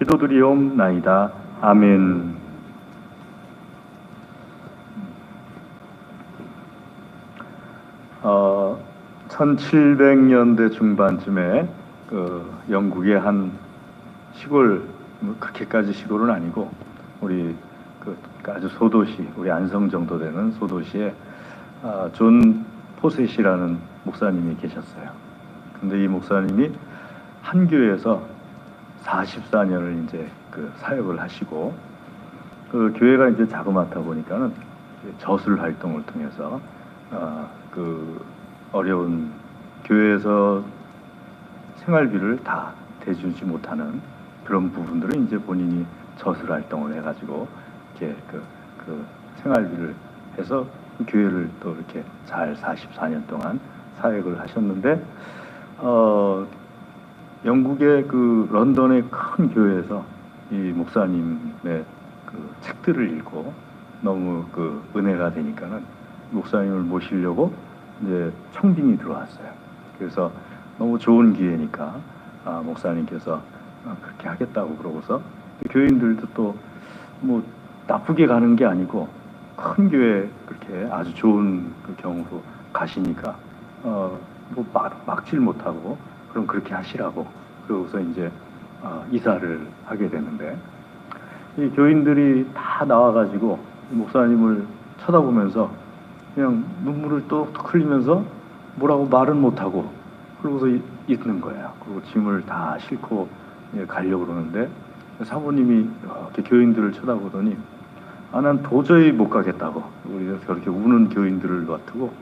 기도드리옵나이다. 아멘. 1700년대 중반쯤에 영국의 한 시골, 그렇게까지 시골은 아니고 우리 아주 소도시, 우리 안성 정도 되는 소도시에 존 포셋이라는 목사님이 계셨어요. 근데 이 목사님이 한 교회에서 44년을 이제 사역을 하시고, 교회가 이제 자그마하다 보니까는 저술 활동을 통해서 어려운 교회에서 생활비를 다 대주지 못하는 그런 부분들을 이제 본인이 저술 활동을 해가지고 이렇게 생활비를 해서 교회를 또 이렇게 잘 44년 동안 사역을 하셨는데, 영국의 런던의 큰 교회에서 이 목사님의 책들을 읽고 너무 은혜가 되니까는 목사님을 모시려고 이제 청빙이 들어왔어요. 그래서 너무 좋은 기회니까 목사님께서 그렇게 하겠다고 그러고서 교인들도 또 뭐 나쁘게 가는 게 아니고 큰 교회 그렇게 아주 좋은 경우로 가시니까 막질 못하고 그럼 그렇게 하시라고 그러고서 이제 이사를 하게 되는데, 이 교인들이 다 나와가지고 목사님을 쳐다보면서 그냥 눈물을 뚝뚝 흘리면서 뭐라고 말은 못하고 그러고서 있는 거예요. 그리고 짐을 다 싣고 가려고 그러는데 사모님이 이렇게 교인들을 쳐다보더니 난 도저히 못 가겠다고, 우리가 저렇게 우는 교인들을 놔두고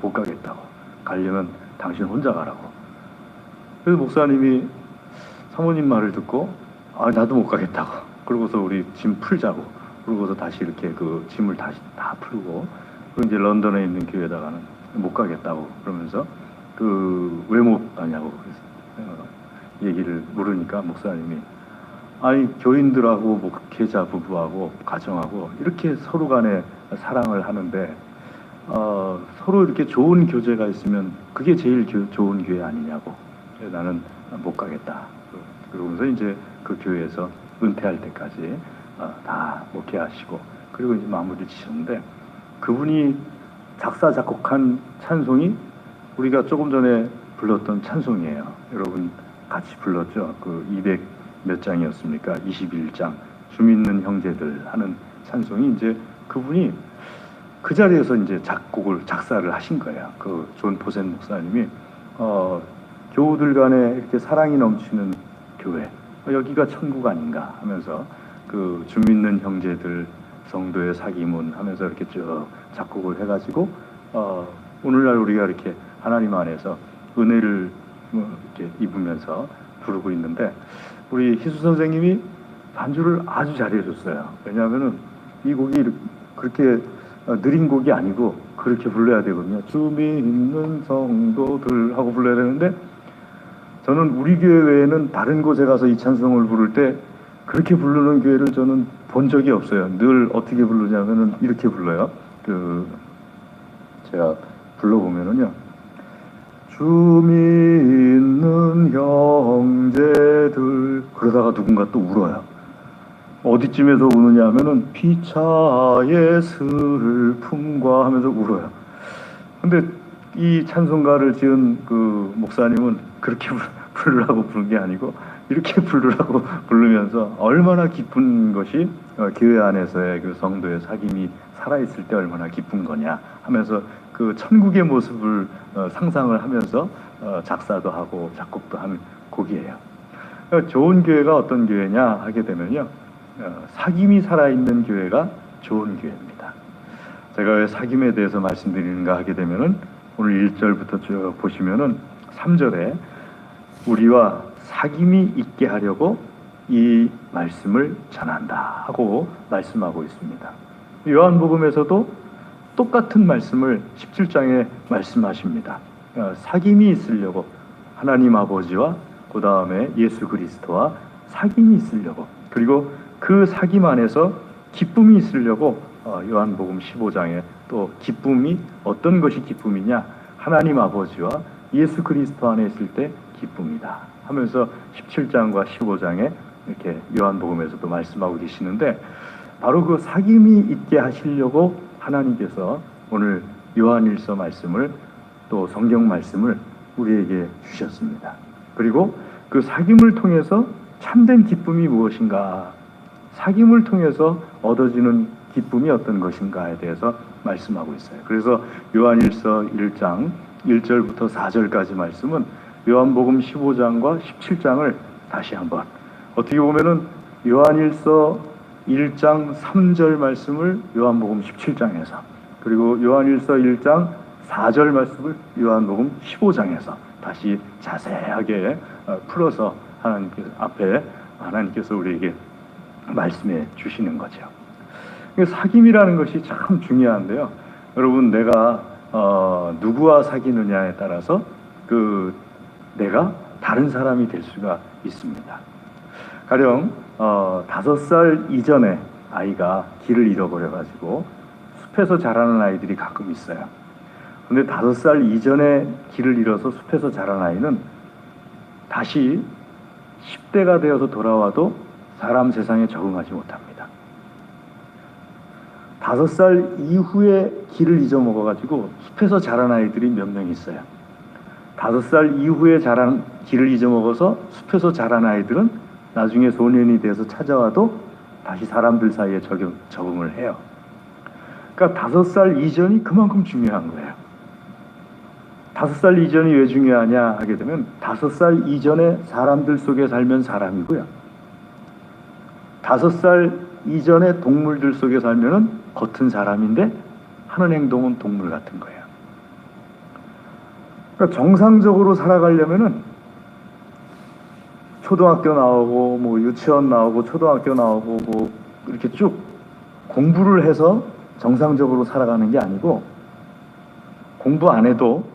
못 가겠다고, 가려면 당신 혼자 가라고. 그래서 목사님이 사모님 말을 듣고 나도 못 가겠다고, 그러고서 우리 짐 풀자고, 그러고서 다시 이렇게 짐을 다시 다 풀고, 그리고 이제 런던에 있는 교회에다가는 못 가겠다고 그러면서 왜 못 가냐고 얘기를 물으니까 목사님이 교인들하고 목회자 부부하고 가정하고 이렇게 서로 간에 사랑을 하는데 서로 이렇게 좋은 교제가 있으면 그게 제일 좋은 교회 아니냐고, 나는 못 가겠다. 그러면서 이제 그 교회에서 은퇴할 때까지 다 목회하시고, 그리고 이제 마무리 지셨는데, 그분이 작사 작곡한 찬송이 우리가 조금 전에 불렀던 찬송이에요. 여러분 같이 불렀죠? 200 몇 장이었습니까? 21장 주 믿는 형제들 하는 찬송이, 이제 그분이 그 자리에서 이제 작사를 하신 거예요. 존 포셋 목사님이 교우들 간에 이렇게 사랑이 넘치는 교회, 여기가 천국 아닌가 하면서 주 믿는 형제들 성도의 사귐은 하면서 이렇게 쭉 작곡을 해가지고 오늘날 우리가 이렇게 하나님 안에서 은혜를 이렇게 입으면서 부르고 있는데, 우리 희수 선생님이 반주를 아주 잘해줬어요. 왜냐하면은 이 곡이 그렇게 느린 곡이 아니고 그렇게 불러야 되거든요. 주 믿는 성도들 하고 불러야 되는데, 저는 우리 교회 외에는 다른 곳에 가서 이 찬송을 부를 때 그렇게 부르는 교회를 저는 본 적이 없어요. 늘 어떻게 부르냐면은 이렇게 불러요. 제가 불러보면은요, 주 믿는 형제들, 그러다가 누군가 또 울어요. 어디쯤에서 우느냐 하면은 피차의 슬픔과 하면서 울어요. 근데 이 찬송가를 지은 목사님은 그렇게 부르라고 부른 게 아니고 이렇게 부르라고 부르면서 얼마나 기쁜 것이 교회 안에서의 성도의 사귐이 살아있을 때 얼마나 기쁜 거냐 하면서 천국의 모습을 상상을 하면서 작사도 하고 작곡도 한 곡이에요. 좋은 교회가 어떤 교회냐 하게 되면요, 사귐이 살아있는 교회가 좋은 교회입니다. 제가 왜 사귐에 대해서 말씀드리는가 하게 되면은 오늘 1절부터 쭉 보시면은 3절에 우리와 사귐이 있게 하려고 이 말씀을 전한다 하고 말씀하고 있습니다. 요한복음에서도 똑같은 말씀을 17장에 말씀하십니다. 사귐이 있으려고, 하나님 아버지와 그 다음에 예수 그리스도와 사귐이 있으려고, 그리고 그 사귐 안에서 기쁨이 있으려고 요한복음 15장에 또 기쁨이 어떤 것이 기쁨이냐, 하나님 아버지와 예수 그리스도 안에 있을 때 기쁨이다 하면서 17장과 15장에 이렇게 요한복음에서도 말씀하고 계시는데, 바로 그 사귐이 있게 하시려고 하나님께서 오늘 요한일서 말씀을, 또 성경 말씀을 우리에게 주셨습니다. 그리고 그 사귐을 통해서 참된 기쁨이 무엇인가, 사귐을 통해서 얻어지는 기쁨이 어떤 것인가에 대해서 말씀하고 있어요. 그래서 요한일서 1장 1절부터 4절까지 말씀은 요한복음 15장과 17장을 다시 한번, 어떻게 보면은 요한일서 1장 3절 말씀을 요한복음 17장에서, 그리고 요한일서 1장 4절 말씀을 요한복음 15장에서 다시 자세하게 풀어서 하나님께서 우리에게 말씀해 주시는 거죠. 사귐이라는 것이 참 중요한데요. 여러분, 내가 누구와 사귀느냐에 따라서 내가 다른 사람이 될 수가 있습니다. 가령 5살 이전에 아이가 길을 잃어버려가지고 숲에서 자라는 아이들이 가끔 있어요. 근데 5살 이전에 길을 잃어서 숲에서 자란 아이는 다시 10대가 되어서 돌아와도 사람 세상에 적응하지 못합니다. 5살 이후에 길을 잊어먹어가지고 숲에서 자란 아이들이 몇 명 있어요. 5살 이후에 길을 잊어먹어서 숲에서 자란 아이들은 나중에 소년이 돼서 찾아와도 다시 사람들 사이에 적응을 해요. 그러니까 5살 이전이 그만큼 중요한 거예요. 5살 이전이 왜 중요하냐 하게 되면, 5살 이전에 사람들 속에 살면 사람이고요, 5살 이전에 동물들 속에 살면은 겉은 사람인데 하는 행동은 동물 같은 거예요. 그러니까 정상적으로 살아가려면은 초등학교 나오고 뭐 유치원 나오고 초등학교 나오고 뭐 이렇게 쭉 공부를 해서 정상적으로 살아가는 게 아니고, 공부 안 해도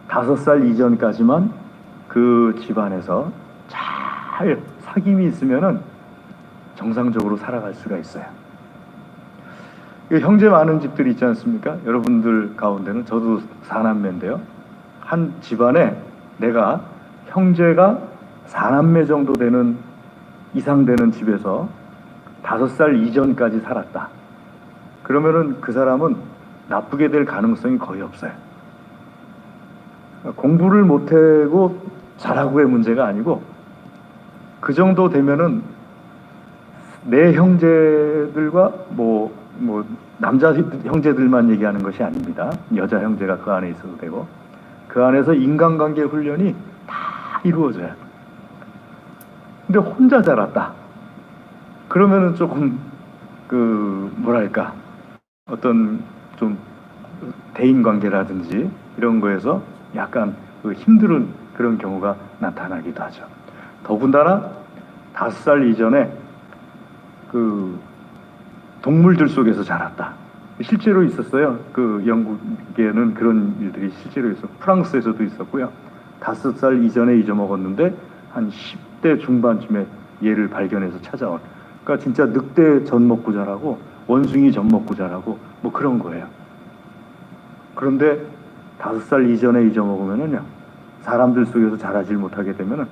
5살 이전까지만 그 집안에서 잘 사귐이 있으면은 정상적으로 살아갈 수가 있어요. 형제 많은 집들이 있지 않습니까? 여러분들 가운데는, 저도 4남매인데요. 한 집안에 내가 형제가 4남매 정도 되는, 이상 되는 집에서 5살 이전까지 살았다. 그러면은 그 사람은 나쁘게 될 가능성이 거의 없어요. 공부를 못하고 잘하고의 문제가 아니고, 그 정도 되면은 내 형제들과 남자 형제들만 얘기하는 것이 아닙니다. 여자 형제가 그 안에 있어도 되고, 그 안에서 인간관계 훈련이 다 이루어져요. 근데 혼자 자랐다. 그러면은 조금 어떤 좀 대인관계라든지 이런 거에서 약간 힘든 그런 경우가 나타나기도 하죠. 더군다나 5살 이전에 동물들 속에서 자랐다. 실제로 있었어요. 영국에는 그런 일들이 실제로 있었고, 프랑스에서도 있었고요. 5살 이전에 잊어먹었는데 한 10대 중반쯤에 얘를 발견해서 찾아온. 그러니까 진짜 늑대 젖 먹고 자라고 원숭이 젖 먹고 자라고 뭐 그런 거예요. 그런데 5살 이전에 잊어먹으면은요, 사람들 속에서 자라질 못하게 되면은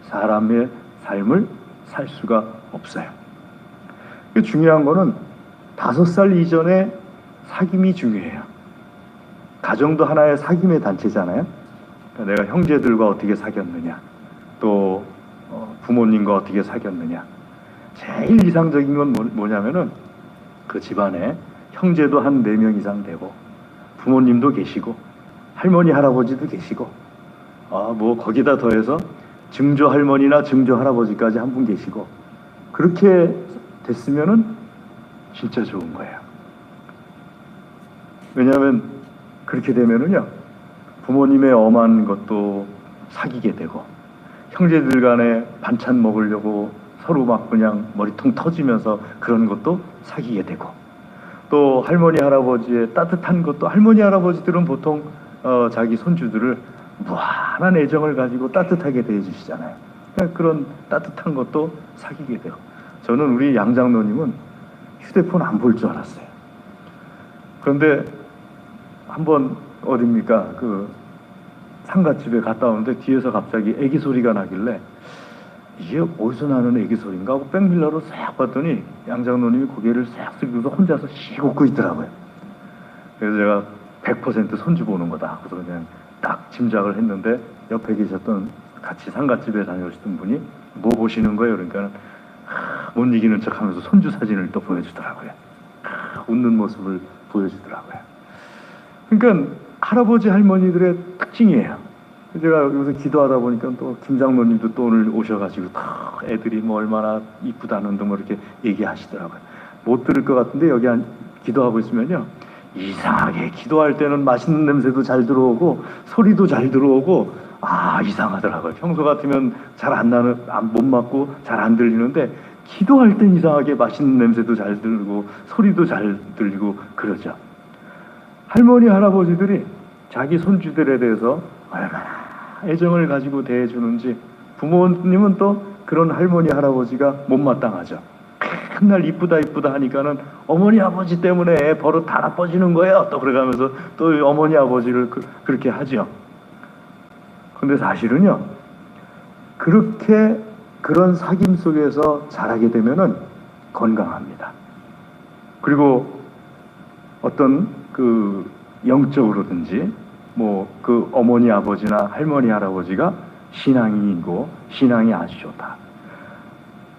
사람의 삶을 살 수가 없어요. 중요한 거는 5살 이전에 사귐이 중요해요. 가정도 하나의 사귐의 단체잖아요. 그러니까 내가 형제들과 어떻게 사귀었느냐, 또 부모님과 어떻게 사귀었느냐. 제일 이상적인 건 뭐냐면은 그 집안에 형제도 한 4명 이상 되고, 부모님도 계시고, 할머니 할아버지도 계시고, 거기다 더해서 증조 할머니나 증조 할아버지까지 한 분 계시고, 그렇게 됐으면은 진짜 좋은 거예요. 왜냐하면 그렇게 되면은요, 부모님의 엄한 것도 사귀게 되고, 형제들 간에 반찬 먹으려고 서로 막 그냥 머리통 터지면서 그런 것도 사귀게 되고, 또 할머니 할아버지의 따뜻한 것도, 할머니 할아버지들은 보통 자기 손주들을 무한한 애정을 가지고 따뜻하게 대해주시잖아요. 그런 따뜻한 것도 사귀게 되고. 저는 우리 양장로님은 휴대폰 안 볼 줄 알았어요. 그런데 한번 상갓집에 갔다 오는데 뒤에서 갑자기 애기 소리가 나길래, 이게 어디서 나는 애기 소리인가 하고 백밀러로 싹 봤더니 양 장로님이 고개를 싹 숙이고서 혼자서 씩 웃고 있더라고요. 그래서 제가 100% 손주 보는 거다. 그래서 그냥 딱 짐작을 했는데 옆에 계셨던 같이 상갓집에 다녀오시던 분이 뭐 보시는 거예요? 그러니까 못 이기는 척하면서 손주 사진을 또 보여주더라고요. 웃는 모습을 보여주더라고요. 그러니까 할아버지 할머니들의 특징이에요. 제가 여기서 기도하다 보니까 또 김장로님도 또 오늘 오셔가지고 애들이 뭐 얼마나 이쁘다는 등 뭐 이렇게 얘기하시더라고요. 못 들을 것 같은데 여기 기도하고 있으면요, 이상하게 기도할 때는 맛있는 냄새도 잘 들어오고 소리도 잘 들어오고 이상하더라고요. 평소 같으면 잘 안 나는, 못 맞고 잘 안 들리는데 기도할 땐 이상하게 맛있는 냄새도 잘 들고 소리도 잘 들리고 그러죠. 할머니 할아버지들이 자기 손주들에 대해서 얼마나 애정을 가지고 대해주는지 부모님은 또 그런 할머니 할아버지가 못마땅하죠. 맨날 이쁘다 이쁘다 하니까는 어머니 아버지 때문에 애 버릇 다 나빠지는 거예요. 또 그래가면서 또 어머니 아버지를 그렇게 하죠. 근데 사실은요, 그렇게 그런 사귐 속에서 자라게 되면은 건강합니다. 그리고 어떤 그 영적으로든지 뭐 그 어머니 아버지나 할머니 할아버지가 신앙인이고 신앙이 아주 좋다.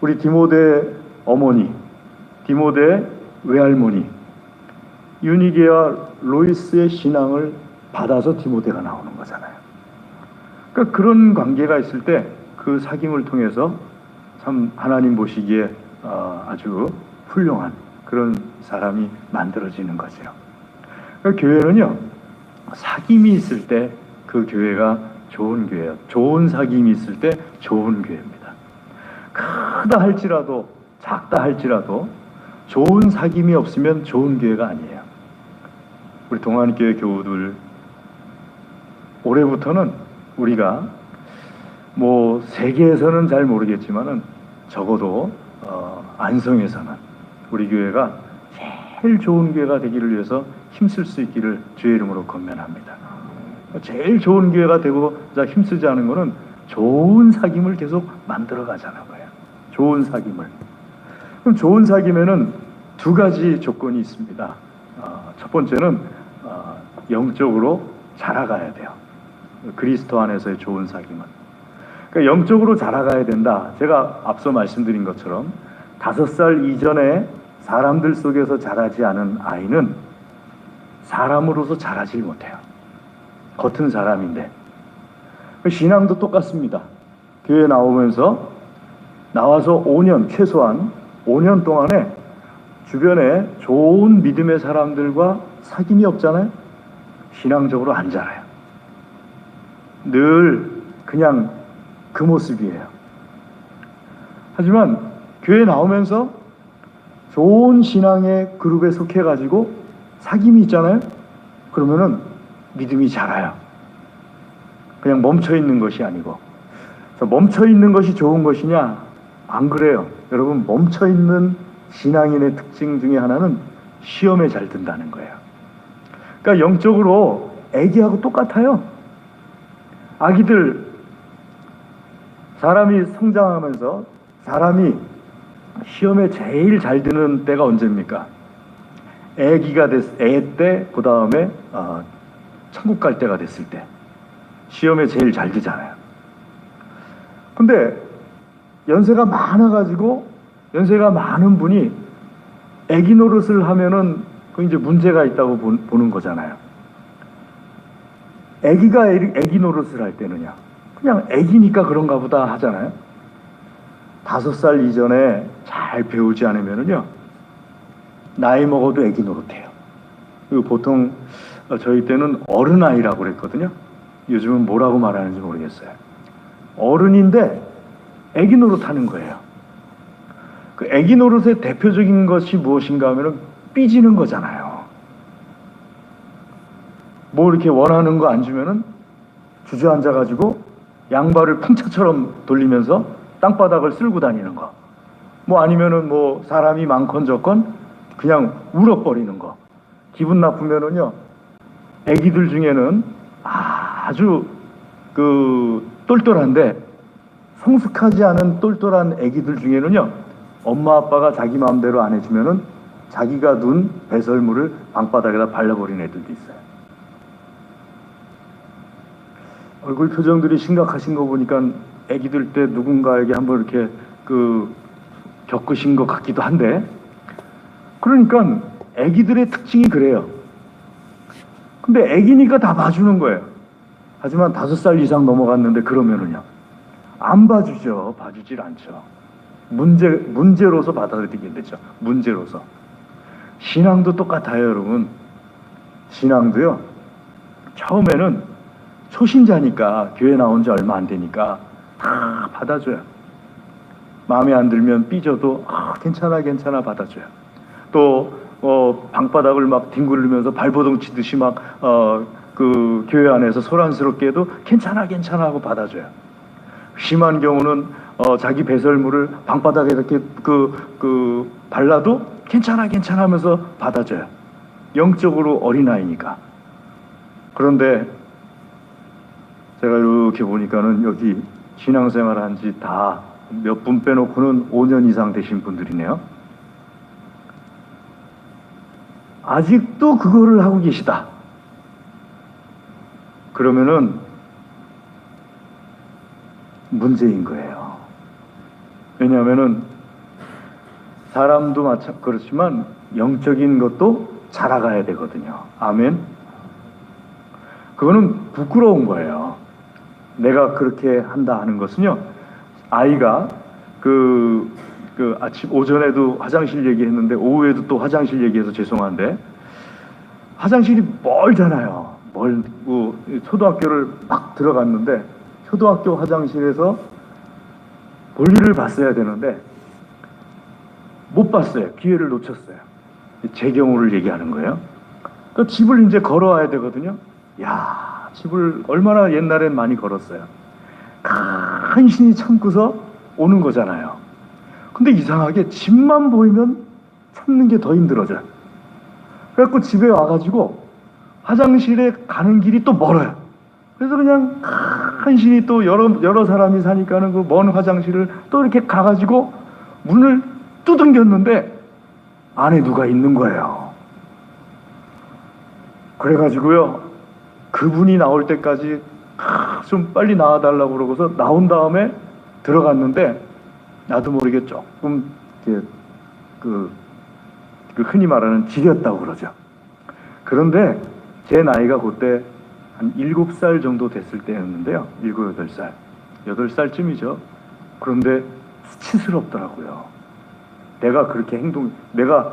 우리 디모데 어머니, 디모데 외할머니 유니게와 로이스의 신앙을 받아서 디모데가 나오는 거잖아요. 그러니까 그런 관계가 있을 때 그 사귐을 통해서 참 하나님 보시기에 아주 훌륭한 그런 사람이 만들어지는 거죠. 그러니까 교회는요, 사귐이 있을 때 그 교회가 좋은 교회예요. 좋은 사귐이 있을 때 좋은 교회입니다. 크다 할지라도 작다 할지라도 좋은 사귐이 없으면 좋은 교회가 아니에요. 우리 동안교회 교우들, 올해부터는 우리가 뭐 세계에서는 잘 모르겠지만은 적어도 안성에서는 우리 교회가 제일 좋은 교회가 되기를 위해서 힘쓸 수 있기를 주의 이름으로 권면합니다. 제일 좋은 교회가 되고자 힘쓰지 않은 것은 좋은 사귐을 계속 만들어 가자는 거예요. 좋은 사귐을. 그럼 좋은 사귐에는 두 가지 조건이 있습니다. 첫 번째는 영적으로 자라가야 돼요. 그리스도 안에서의 좋은 사귐은. 그러니까 영적으로 자라가야 된다. 제가 앞서 말씀드린 것처럼 5살 이전에 사람들 속에서 자라지 않은 아이는 사람으로서 자라질 못해요. 겉은 사람인데. 신앙도 똑같습니다. 교회 나와서 5년, 최소한 5년 동안에 주변에 좋은 믿음의 사람들과 사귐이 없잖아요. 신앙적으로 안 자라요. 늘 그냥 그 모습이에요. 하지만 교회 나오면서 좋은 신앙의 그룹에 속해가지고 사귐이 있잖아요. 그러면은 믿음이 자라요. 그냥 멈춰있는 것이 아니고. 멈춰있는 것이 좋은 것이냐? 안 그래요. 여러분, 멈춰있는 신앙인의 특징 중에 하나는 시험에 잘 든다는 거예요. 그러니까 영적으로 애기하고 똑같아요. 아기들, 사람이 성장하면서 사람이 시험에 제일 잘 드는 때가 언제입니까? 애 때, 그 다음에 천국 갈 때가 됐을 때 시험에 제일 잘 드잖아요. 근데 연세가 많아가지고 연세가 많은 분이 애기 노릇을 하면은 그 이제 문제가 있다고 보는 거잖아요. 애기가 애기 노릇을 할 때는요, 그냥 애기니까 그런가 보다 하잖아요. 5살 이전에 잘 배우지 않으면은요, 나이 먹어도 애기 노릇해요. 그리고 보통 저희 때는 어른아이라고 그랬거든요. 요즘은 뭐라고 말하는지 모르겠어요. 어른인데 애기 노릇하는 거예요. 그 애기 노릇의 대표적인 것이 무엇인가 하면은 삐지는 거잖아요. 뭐 이렇게 원하는 거 안 주면은 주저앉아가지고 양발을 풍차처럼 돌리면서 땅바닥을 쓸고 다니는 거. 뭐 아니면은 뭐 사람이 많건적건 그냥 울어버리는 거. 기분 나쁘면은요, 애기들 중에는 아주 그 똘똘한데 성숙하지 않은 똘똘한 아기들 중에는요, 엄마 아빠가 자기 마음대로 안 해주면은 자기가 둔 배설물을 방바닥에다 발라버린 애들도 있어요. 얼굴 표정들이 심각하신 거 보니까 아기들 때 누군가에게 한번 이렇게 겪으신 것 같기도 한데, 그러니까 아기들의 특징이 그래요. 근데 아기니까 다 봐주는 거예요. 하지만 5살 이상 넘어갔는데 그러면은요, 안 봐주죠. 봐주질 않죠. 문제로서 받아들이게 되죠. 문제로서. 신앙도 똑같아요, 여러분. 신앙도요, 처음에는 초신자니까, 교회 나온 지 얼마 안 되니까 다 받아줘요. 마음에 안 들면 삐져도 괜찮아 받아줘요. 또 방바닥을 막 뒹굴르면서 발버둥 치듯이 막 교회 안에서 소란스럽게도 괜찮아 하고 받아줘요. 심한 경우는 자기 배설물을 방바닥에 이렇게 발라도 괜찮아 하면서 받아줘요. 영적으로 어린아이니까. 그런데 제가 이렇게 보니까는 여기 신앙생활 한 지 다 몇 분 빼놓고는 5년 이상 되신 분들이네요. 아직도 그거를 하고 계시다. 그러면은 문제인 거예요. 왜냐하면은 사람도 그렇지만 영적인 것도 자라가야 되거든요. 아멘. 그거는 부끄러운 거예요. 내가 그렇게 한다 하는 것은요, 아이가 아침 오전에도 화장실 얘기했는데 오후에도 또 화장실 얘기해서 죄송한데, 화장실이 멀잖아요. 멀고 초등학교를 막 들어갔는데 초등학교 화장실에서 볼일을 봤어야 되는데 못 봤어요. 기회를 놓쳤어요. 제 경우를 얘기하는 거예요. 그 집을 이제 걸어와야 되거든요. 야, 집을 얼마나 옛날엔 많이 걸었어요. 간신히 참고서 오는 거잖아요. 근데 이상하게 집만 보이면 참는 게 더 힘들어져요. 그래갖고 집에 와가지고 화장실에 가는 길이 또 멀어요. 그래서 그냥 간신히 또 여러 사람이 사니까는 그 먼 화장실을 또 이렇게 가가지고 문을 두둥겼는데 안에 누가 있는 거예요. 그래가지고요, 그분이 나올 때까지 좀 빨리 나와달라고 그러고서 나온 다음에 들어갔는데 나도 모르게 조금 그 흔히 말하는 지렸다고 그러죠. 그런데 제 나이가 그때 한 7살 정도 됐을 때였는데요. 7, 8살. 8살쯤이죠. 그런데 수치스럽더라고요. 내가 그렇게 그러니까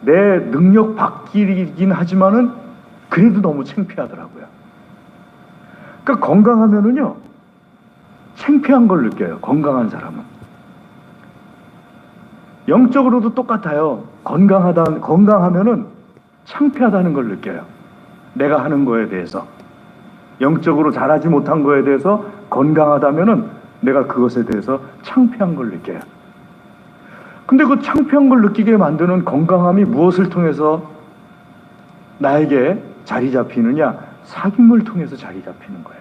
내 능력 밖이긴 하지만은 그래도 너무 창피하더라고요. 그러니까 건강하면은요, 창피한 걸 느껴요. 건강한 사람은. 영적으로도 똑같아요. 건강하면은 창피하다는 걸 느껴요. 내가 하는 거에 대해서. 영적으로 잘하지 못한 거에 대해서 건강하다면은 내가 그것에 대해서 창피한 걸 느껴요. 근데 그 창피한 걸 느끼게 만드는 건강함이 무엇을 통해서 나에게 자리 잡히느냐? 사귐을 통해서 자리 잡히는 거예요.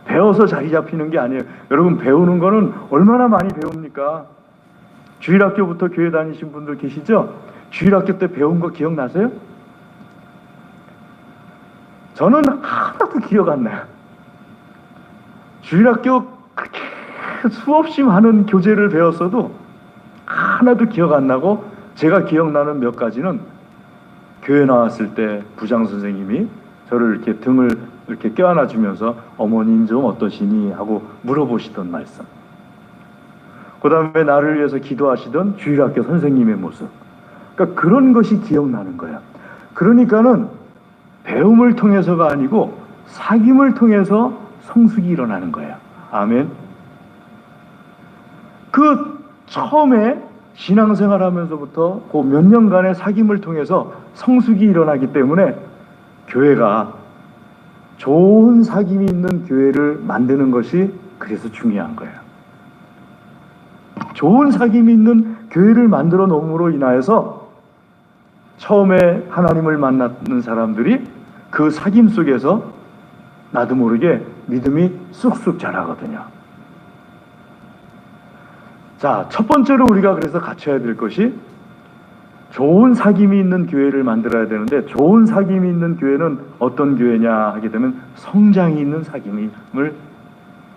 배워서 자리 잡히는 게 아니에요. 여러분, 배우는 거는 얼마나 많이 배웁니까? 주일학교부터 교회 다니신 분들 계시죠? 주일학교 때 배운 거 기억나세요? 저는 하나도 기억 안 나요. 주일학교 그렇게 수없이 많은 교재를 배웠어도 하나도 기억 안 나고, 제가 기억나는 몇 가지는 교회 나왔을 때 부장 선생님이 저를 이렇게 등을 이렇게 껴안아 주면서 어머님 좀 어떠시니 하고 물어보시던 말씀. 그 다음에 나를 위해서 기도하시던 주일학교 선생님의 모습. 그러니까 그런 것이 기억나는 거예요. 그러니까는 배움을 통해서가 아니고 사귐을 통해서 성숙이 일어나는 거예요. 아멘. 처음에 신앙생활 하면서부터 그 몇 년간의 사귐을 통해서 성숙이 일어나기 때문에 교회가 좋은 사귐이 있는 교회를 만드는 것이 그래서 중요한 거예요. 좋은 사귐이 있는 교회를 만들어 놓음으로 인하여서 처음에 하나님을 만나는 사람들이 그 사귐 속에서 나도 모르게 믿음이 쑥쑥 자라거든요. 자, 첫 번째로 우리가 그래서 갖춰야 될 것이 좋은 사귐이 있는 교회를 만들어야 되는데, 좋은 사귐이 있는 교회는 어떤 교회냐 하게 되면 성장이 있는 사귐을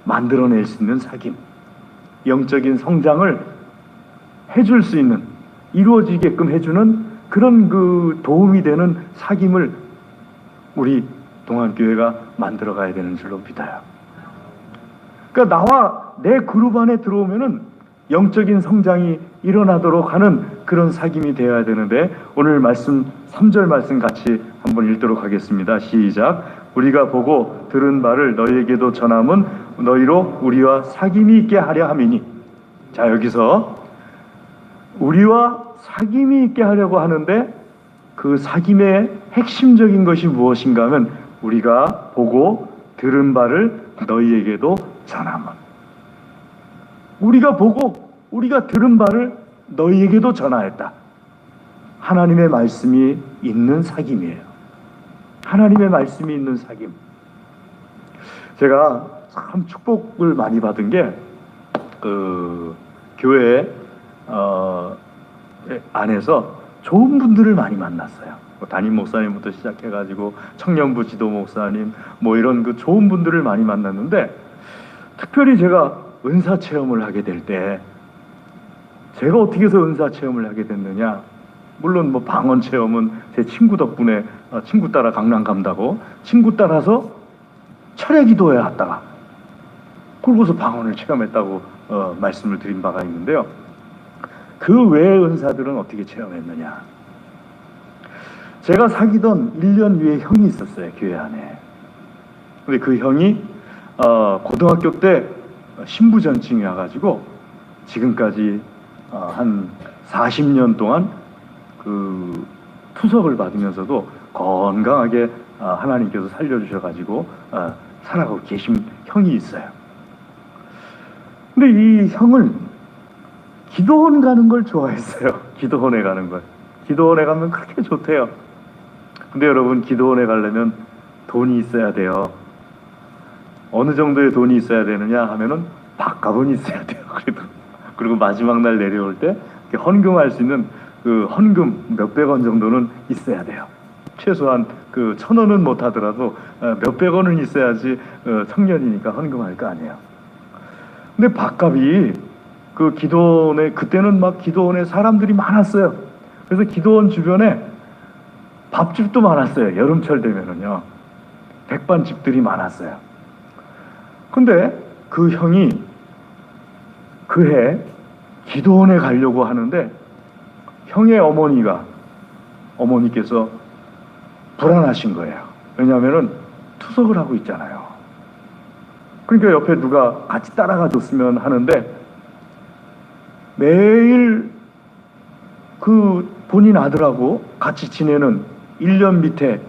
만들어낼 수 있는 사귐, 영적인 성장을 해줄 수 있는, 이루어지게끔 해주는 그런 그 도움이 되는 사귐을 우리 동안교회가 만들어가야 되는 줄로 믿어요. 그러니까 나와 내 그룹 안에 들어오면은 영적인 성장이 일어나도록 하는 그런 사귐이 되어야 되는데, 오늘 말씀 3절 말씀 같이 한번 읽도록 하겠습니다. 시작. 우리가 보고 들은 바를 너희에게도 전함은 너희로 우리와 사귐이 있게 하려 함이니. 자, 여기서 우리와 사귐이 있게 하려고 하는데, 그 사귐의 핵심적인 것이 무엇인가 하면 우리가 보고 들은 바를 너희에게도 전함은, 우리가 보고 우리가 들은 바를 너희에게도 전하였다. 하나님의 말씀이 있는 사귐이에요. 하나님의 말씀이 있는 사귐. 제가 참 축복을 많이 받은 게 교회 안에서 좋은 분들을 많이 만났어요. 담임 목사님부터 시작해가지고 청년부 지도 목사님 뭐 이런 그 좋은 분들을 많이 만났는데, 특별히 제가 은사 체험을 하게 될 때, 제가 어떻게 해서 은사 체험을 하게 됐느냐, 물론 뭐 방언 체험은 제 친구 덕분에, 친구 따라 강남 간다고 친구 따라서 철야 기도회 갔다가 그러고서 방언을 체험했다고 말씀을 드린 바가 있는데요. 그 외의 은사들은 어떻게 체험했느냐, 제가 사귀던 1년 위에 형이 있었어요, 교회 안에. 근데 그 형이 고등학교 때 신부전증이 와가지고 지금까지 한 40년 동안 그 투석을 받으면서도 건강하게 하나님께서 살려주셔가지고 살아가고 계신 형이 있어요. 근데 이 형은 기도원 가는 걸 좋아했어요. 기도원에 가는 걸. 기도원에 가면 그렇게 좋대요. 근데 여러분, 기도원에 가려면 돈이 있어야 돼요. 어느 정도의 돈이 있어야 되느냐 하면은 밥값은 있어야 돼요. 그리고 마지막 날 내려올 때 헌금할 수 있는 그 헌금 몇백 원 정도는 있어야 돼요. 최소한 그 1,000원은 못 하더라도 몇백 원은 있어야지 청년이니까 헌금할 거 아니에요. 근데 밥값이 그 기도원에, 그때는 막 기도원에 사람들이 많았어요. 그래서 기도원 주변에 밥집도 많았어요. 여름철 되면은요, 백반집들이 많았어요. 근데 그 형이 그해 기도원에 가려고 하는데, 형의 어머니께서 불안하신 거예요. 왜냐하면은 투석을 하고 있잖아요. 그러니까 옆에 누가 같이 따라가 줬으면 하는데, 매일 그 본인 아들하고 같이 지내는 1년 밑에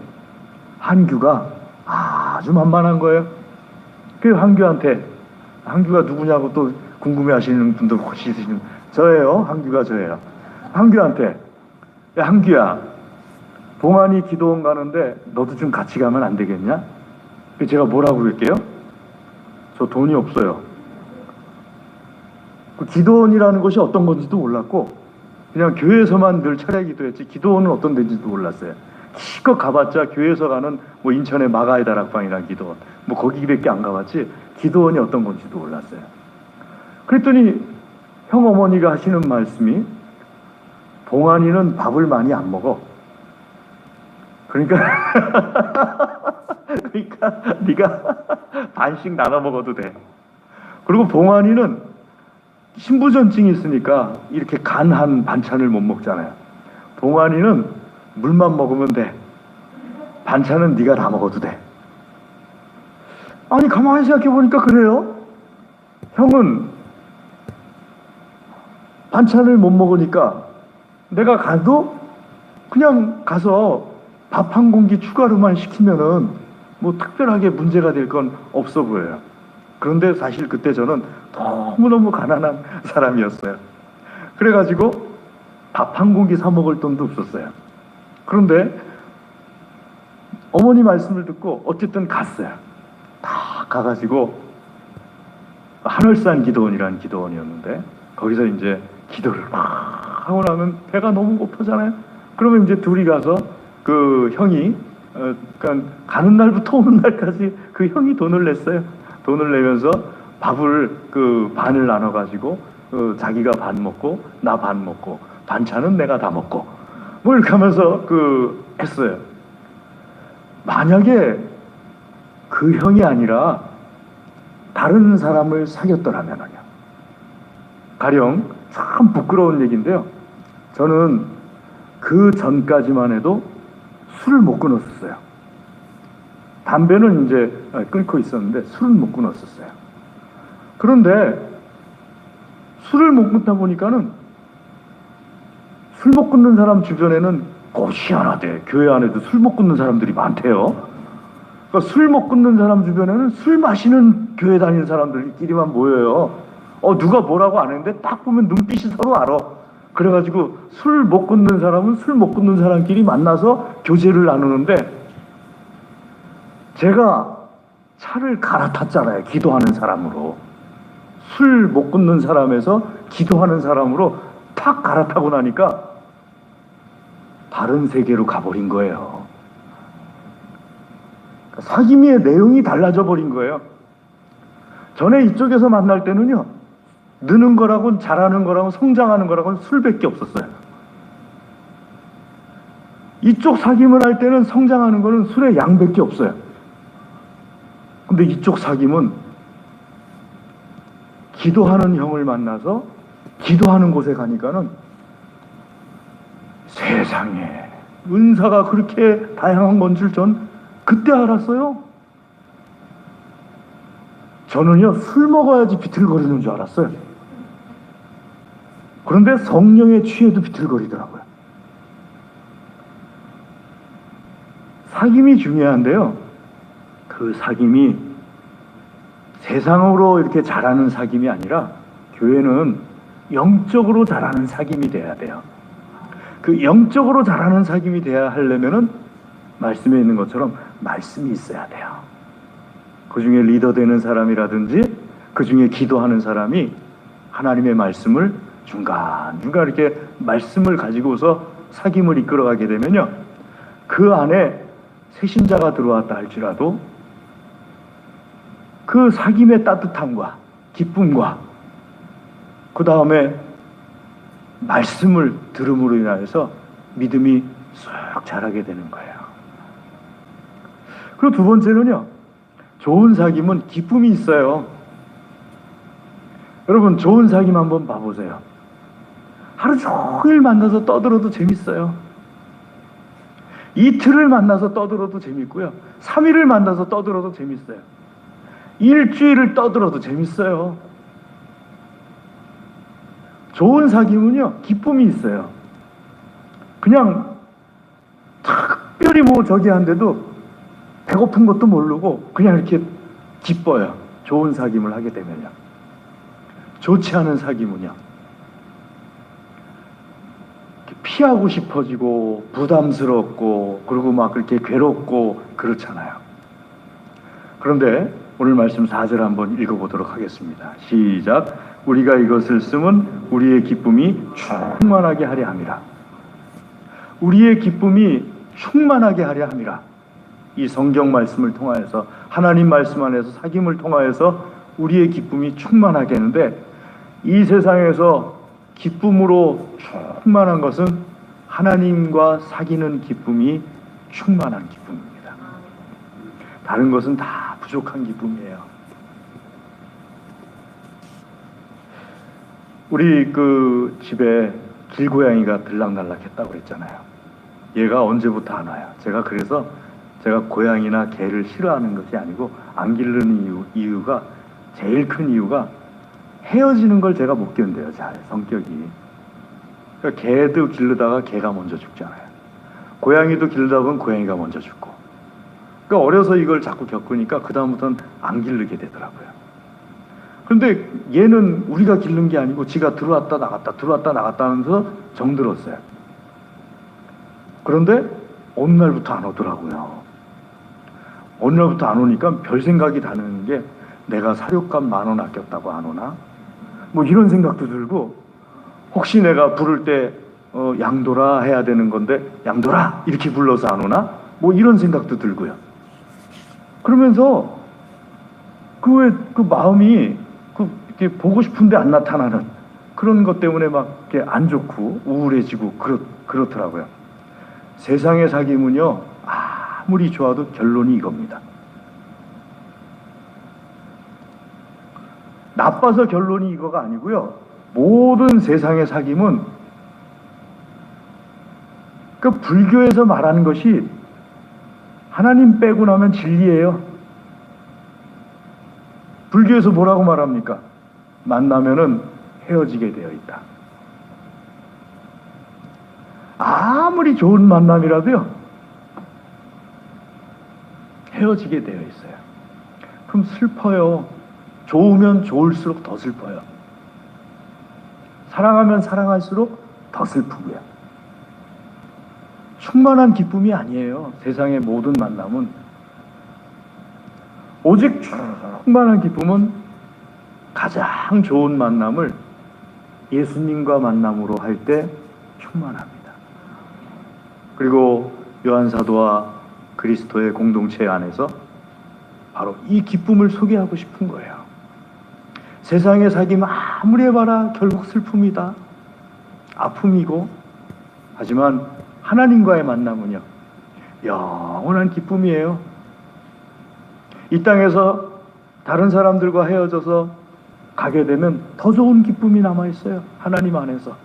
한규가 아주 만만한 거예요. 그 한규한테, 한규가 누구냐고 또 궁금해 하시는 분들 혹시 있으시면, 저예요. 한규가 저예요. 한규한테, 야, 한규야, 봉안이 기도원 가는데 너도 좀 같이 가면 안 되겠냐? 제가 뭐라고 그럴게요? 저 돈이 없어요. 그 기도원이라는 것이 어떤 건지도 몰랐고, 그냥 교회에서만 늘 철야 기도했지 기도원은 어떤 데인지도 몰랐어요. 기껏 가봤자 교회에서 가는 뭐 인천의 마가의 다락방이라는 기도원, 뭐 거기밖에 안 가봤지 기도원이 어떤 건지도 몰랐어요. 그랬더니 형 어머니가 하시는 말씀이, 봉안이는 밥을 많이 안 먹어. 그러니까 네가 반씩 나눠 먹어도 돼. 그리고 봉안이는 신부전증이 있으니까 이렇게 간한 반찬을 못 먹잖아요. 봉안이는 물만 먹으면 돼. 반찬은 네가 다 먹어도 돼. 아니, 가만히 생각해 보니까 그래요. 형은 반찬을 못 먹으니까 내가 가도 그냥 가서 밥 한 공기 추가로만 시키면은 뭐 특별하게 문제가 될 건 없어 보여요. 그런데 사실 그때 저는 너무너무 가난한 사람이었어요. 그래가지고 밥 한 공기 사 먹을 돈도 없었어요. 그런데 어머니 말씀을 듣고 어쨌든 갔어요. 다 가가지고 하늘산 기도원이라는 기도원이었는데, 거기서 이제 기도를 막 하고 나면 배가 너무 고프잖아요. 그러면 이제 둘이 가서 그 형이 그러니까 가는 날부터 오는 날까지 그 형이 돈을 냈어요. 돈을 내면서 밥을 그 반을 나눠 가지고 자기가 반 먹고 나 반 먹고 반찬은 내가 다 먹고 뭐 이렇게 하면서 그 했어요. 만약에 그 형이 아니라 다른 사람을 사귀었더라면요. 가령 참 부끄러운 얘기인데요. 저는 그 전까지만 해도 술을 못 끊었었어요. 담배는 이제 끊고 있었는데 술은 못 끊었었어요. 그런데 술을 못 끊다 보니까는 술 못 끊는 사람 주변에는 꼭 희한하대. 교회 안에도 술 못 끊는 사람들이 많대요. 그러니까 술 못 끊는 사람 주변에는 술 마시는 교회 다니는 사람들끼리만 모여요. 누가 뭐라고 안 했는데 딱 보면 눈빛이 서로 알아. 그래가지고 술 못 끊는 사람은 술 못 끊는 사람끼리 만나서 교제를 나누는데 제가 차를 갈아탔잖아요. 기도하는 사람으로. 술 못 끊는 사람에서 기도하는 사람으로 탁 갈아타고 나니까 다른 세계로 가버린 거예요. 사귐의 내용이 달라져 버린 거예요. 전에 이쪽에서 만날 때는요, 느는 거라고는 잘하는 거라고 성장하는 거라고는 술밖에 없었어요. 이쪽 사귐을 할 때는 성장하는 거는 술의 양밖에 없어요. 근데 이쪽 사귐은 기도하는 형을 만나서 기도하는 곳에 가니까는 세상에 은사가 그렇게 다양한 건 줄 전 그때 알았어요. 저는요, 술 먹어야지 비틀거리는 줄 알았어요. 그런데 성령에 취해도 비틀거리더라고요. 사귐이 중요한데요. 그 사귐이 세상으로 이렇게 자라는 사귐이 아니라 교회는 영적으로 자라는 사귐이 돼야 돼요. 그 영적으로 자라는 사귐이 돼야 하려면은 말씀에 있는 것처럼 말씀이 있어야 돼요. 그 중에 리더 되는 사람이라든지 그 중에 기도하는 사람이 하나님의 말씀을 중간중간 이렇게 말씀을 가지고서 사귐을 이끌어가게 되면요, 그 안에 새신자가 들어왔다 할지라도 그 사귐의 따뜻함과 기쁨과 그 다음에 말씀을 들음으로 인하여서 믿음이 쑥 자라게 되는 거예요. 그리고 두 번째는요, 좋은 사귐은 기쁨이 있어요. 여러분, 좋은 사귐 한번 봐보세요. 하루 종일 만나서 떠들어도 재밌어요. 이틀을 만나서 떠들어도 재밌고요. 3일을 만나서 떠들어도 재밌어요. 일주일을 떠들어도 재밌어요. 좋은 사귐은요, 기쁨이 있어요. 그냥 특별히 뭐 저기 한데도 배고픈 것도 모르고 그냥 이렇게 기뻐요. 좋은 사귐을 하게 되면요. 좋지 않은 사귐은요, 피하고 싶어지고 부담스럽고 그리고 막 그렇게 괴롭고 그렇잖아요. 그런데 오늘 말씀 4절 한번 읽어보도록 하겠습니다. 시작. 우리가 이것을 쓰면 우리의 기쁨이 충만하게 하려 함이라. 우리의 기쁨이 충만하게 하려 함이라. 이 성경 말씀을 통하여서, 하나님 말씀 안에서 사귐을 통하여서 우리의 기쁨이 충만하게 하는데, 이 세상에서 기쁨으로 충만한 것은 하나님과 사귀는 기쁨이 충만한 기쁨입니다. 다른 것은 다 부족한 기쁨이에요. 우리 그 집에 길고양이가 들락날락했다고 그랬잖아요. 얘가 언제부터 안 와요. 그래서 제가 고양이나 개를 싫어하는 것이 아니고 안 기르는 이유가, 제일 큰 이유가 헤어지는 걸 제가 못 견뎌요. 잘 성격이. 그러니까 개도 기르다가 개가 먼저 죽잖아요. 고양이도 기르다 보면 고양이가 먼저 죽고. 그러니까 어려서 이걸 자꾸 겪으니까 그 다음부터는 안 기르게 되더라고요. 그런데 얘는 우리가 기른 게 아니고 지가 들어왔다 나갔다 하면서 정들었어요. 그런데 어느 날부터 안 오더라고요. 어느 날부터 안 오니까 별 생각이 나는 게, 내가 사료값 10,000원 아꼈다고 안 오나? 뭐 이런 생각도 들고, 혹시 내가 부를 때 양돌아 해야 되는 건데 양돌아 이렇게 불러서 안 오나? 뭐 이런 생각도 들고요. 그러면서 그 마음이 이렇게 보고 싶은데 안 나타나는 그런 것 때문에 막 이렇게 안 좋고 우울해지고 그렇더라고요. 세상의 사귐은요, 아무리 좋아도 결론이 이겁니다. 나빠서 결론이 이거가 아니고요. 모든 세상의 사귐은 그 불교에서 말하는 것이 하나님 빼고 나면 진리예요. 불교에서 뭐라고 말합니까? 만나면은 헤어지게 되어 있다. 아무리 좋은 만남이라도요, 헤어지게 되어 있어요. 그럼 슬퍼요. 좋으면 좋을수록 더 슬퍼요. 사랑하면 사랑할수록 더 슬프고요. 충만한 기쁨이 아니에요. 세상의 모든 만남은. 오직 충만한 기쁨은 가장 좋은 만남을 예수님과 만남으로 할 때 충만합니다. 그리고 요한 사도와 그리스도의 공동체 안에서 바로 이 기쁨을 소개하고 싶은 거예요. 세상의 사귐 아무리 해봐라 결국 슬픔이다, 아픔이고, 하지만 하나님과의 만남은요, 영원한 기쁨이에요. 이 땅에서 다른 사람들과 헤어져서 가게 되면 더 좋은 기쁨이 남아있어요. 하나님 안에서.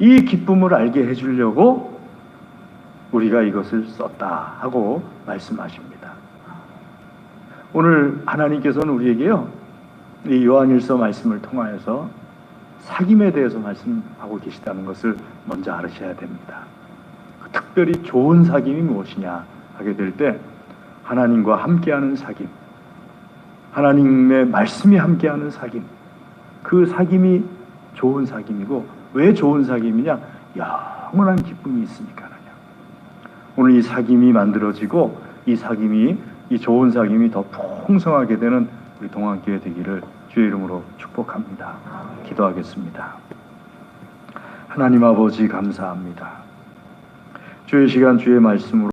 이 기쁨을 알게 해주려고 우리가 이것을 썼다 하고 말씀하십니다. 오늘 하나님께서는 우리에게요, 이 요한일서 말씀을 통하여서 사귐에 대해서 말씀하고 계시다는 것을 먼저 알으셔야 됩니다. 특별히 좋은 사귐이 무엇이냐 하게 될 때, 하나님과 함께하는 사귐, 하나님의 말씀이 함께하는 사귐, 그 사귐이 좋은 사귐이고, 왜 좋은 사귐이냐? 영원한 기쁨이 있으니까요. 오늘 이 사귐이 만들어지고, 이 사귐이, 이 좋은 사귐이 더 풍성하게 되는 우리 동안교회 되기를 주의 이름으로 축복합니다. 기도하겠습니다. 하나님 아버지 감사합니다. 주의 시간 주의 말씀으로